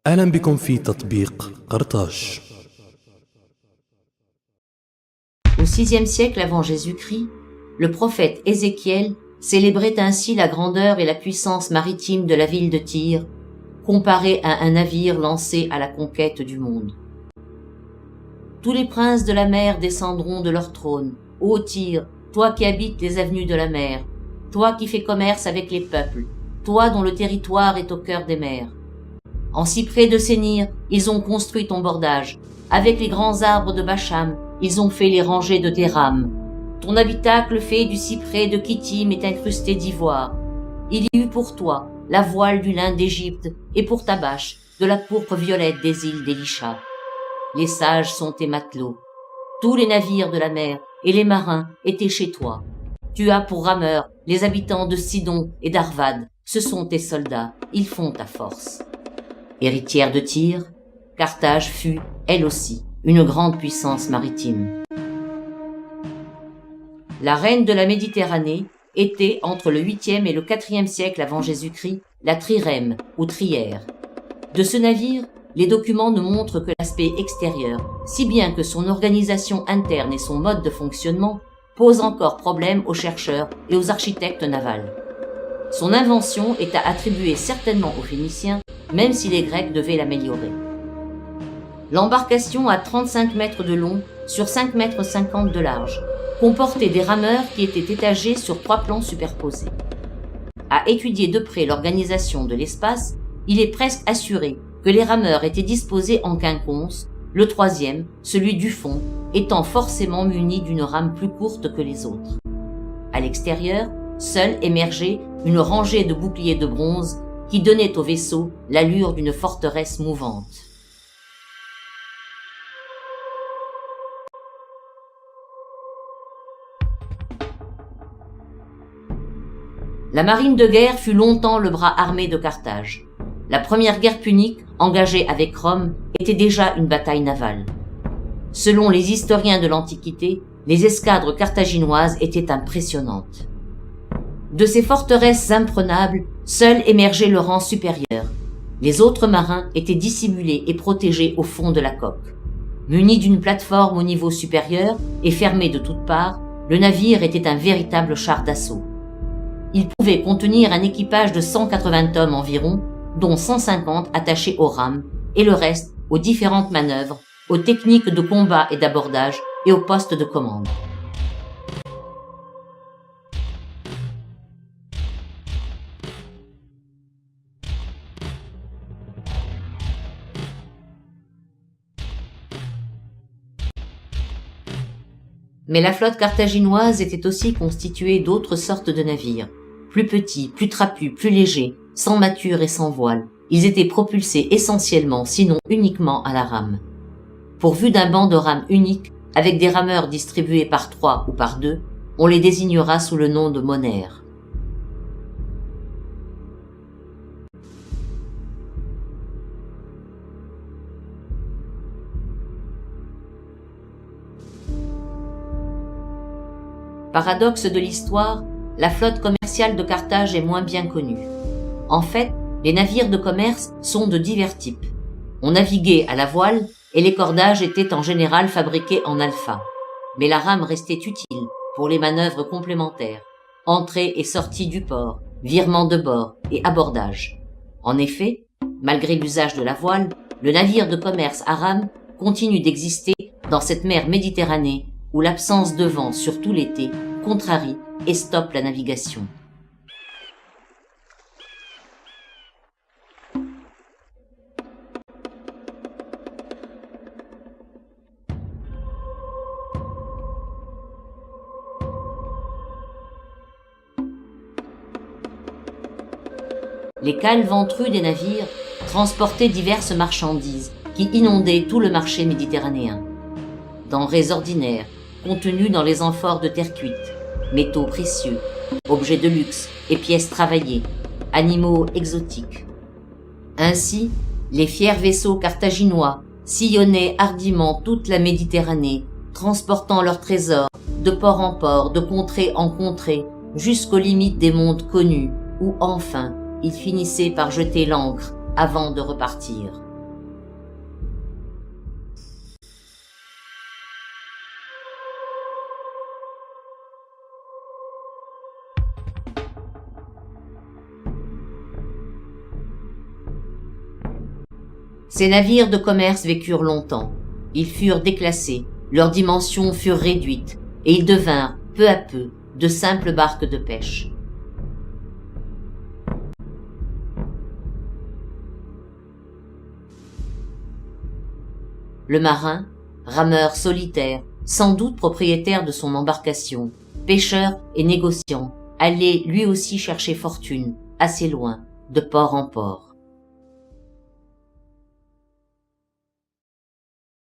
أهلا بكم في تطبيق قرطاج. Au VIe siècle avant Jésus-Christ, le prophète Ézéchiel célébrait ainsi la grandeur et la puissance maritime de la ville de Tyr, comparée à un navire lancé à la conquête du monde. Tous les princes de la mer descendront de leur trône. Ô Tyr, toi qui habites les avenues de la mer, toi qui fais commerce avec les peuples, toi dont le territoire est au cœur des mers. En cyprès de Sénir, ils ont construit ton bordage. Avec les grands arbres de Bacham, ils ont fait les rangées de tes rames. Ton habitacle fait du cyprès de Kittim est incrusté d'ivoire. Il y eut pour toi la voile du lin d'Égypte et pour ta bâche de la pourpre violette des îles d'Élisha. Les sages sont tes matelots. Tous les navires de la mer et les marins étaient chez toi. Tu as pour rameurs les habitants de Sidon et d'Arvad. Ce sont tes soldats, ils font ta force. Héritière de Tyr, Carthage fut, elle aussi, une grande puissance maritime. La reine de la Méditerranée était, entre le 8e et le 4e siècle avant Jésus-Christ, la trirème ou trière. De ce navire, les documents ne montrent que l'aspect extérieur, si bien que son organisation interne et son mode de fonctionnement posent encore problème aux chercheurs et aux architectes navals. Son invention est à attribuer certainement aux Phéniciens, même si les Grecs devaient l'améliorer. L'embarcation à 35 mètres de long sur 5 mètres 50 de large comportait des rameurs qui étaient étagés sur 3 plans superposés. À étudier de près l'organisation de l'espace, il est presque assuré que les rameurs étaient disposés en quinconce, le troisième, celui du fond, étant forcément muni d'une rame plus courte que les autres. À l'extérieur, seule émergeait une rangée de boucliers de bronze qui donnait au vaisseau l'allure d'une forteresse mouvante. La marine de guerre fut longtemps le bras armé de Carthage. La première guerre punique, engagée avec Rome, était déjà une bataille navale. Selon les historiens de l'Antiquité, les escadres carthaginoises étaient impressionnantes. De ces forteresses imprenables, seul émergeait le rang supérieur. Les autres marins étaient dissimulés et protégés au fond de la coque. Muni d'une plateforme au niveau supérieur et fermé de toutes parts, le navire était un véritable char d'assaut. Il pouvait contenir un équipage de 180 hommes environ, dont 150 attachés aux rames, et le reste aux différentes manœuvres, aux techniques de combat et d'abordage et aux postes de commande. Mais la flotte carthaginoise était aussi constituée d'autres sortes de navires, plus petits, plus trapus, plus légers, sans mâture et sans voile. Ils étaient propulsés essentiellement, sinon uniquement à la rame. Pourvus d'un banc de rames unique, avec des rameurs distribués par 3 ou par 2, on les désignera sous le nom de monères. Paradoxe de l'histoire, la flotte commerciale de Carthage est moins bien connue. En fait, les navires de commerce sont de divers types. On naviguait à la voile et les cordages étaient en général fabriqués en alpha. Mais la rame restait utile pour les manœuvres complémentaires, entrée et sortie du port, virement de bord et abordage. En effet, malgré l'usage de la voile, le navire de commerce à rame continue d'exister dans cette mer Méditerranée où l'absence de vent, surtout l'été, contrarie et stoppe la navigation. Les cales ventrus des navires transportaient diverses marchandises qui inondaient tout le marché méditerranéen. Denrées ordinaires, contenus dans les amphores de terre cuite, métaux précieux, objets de luxe et pièces travaillées, animaux exotiques. Ainsi, les fiers vaisseaux carthaginois sillonnaient hardiment toute la Méditerranée, transportant leurs trésors de port en port, de contrée en contrée, jusqu'aux limites des mondes connus, où enfin ils finissaient par jeter l'ancre avant de repartir. Ces navires de commerce vécurent longtemps. Ils furent déclassés, leurs dimensions furent réduites, et ils devinrent, peu à peu, de simples barques de pêche. Le marin, rameur solitaire, sans doute propriétaire de son embarcation, pêcheur et négociant, allait lui aussi chercher fortune, assez loin, de port en port.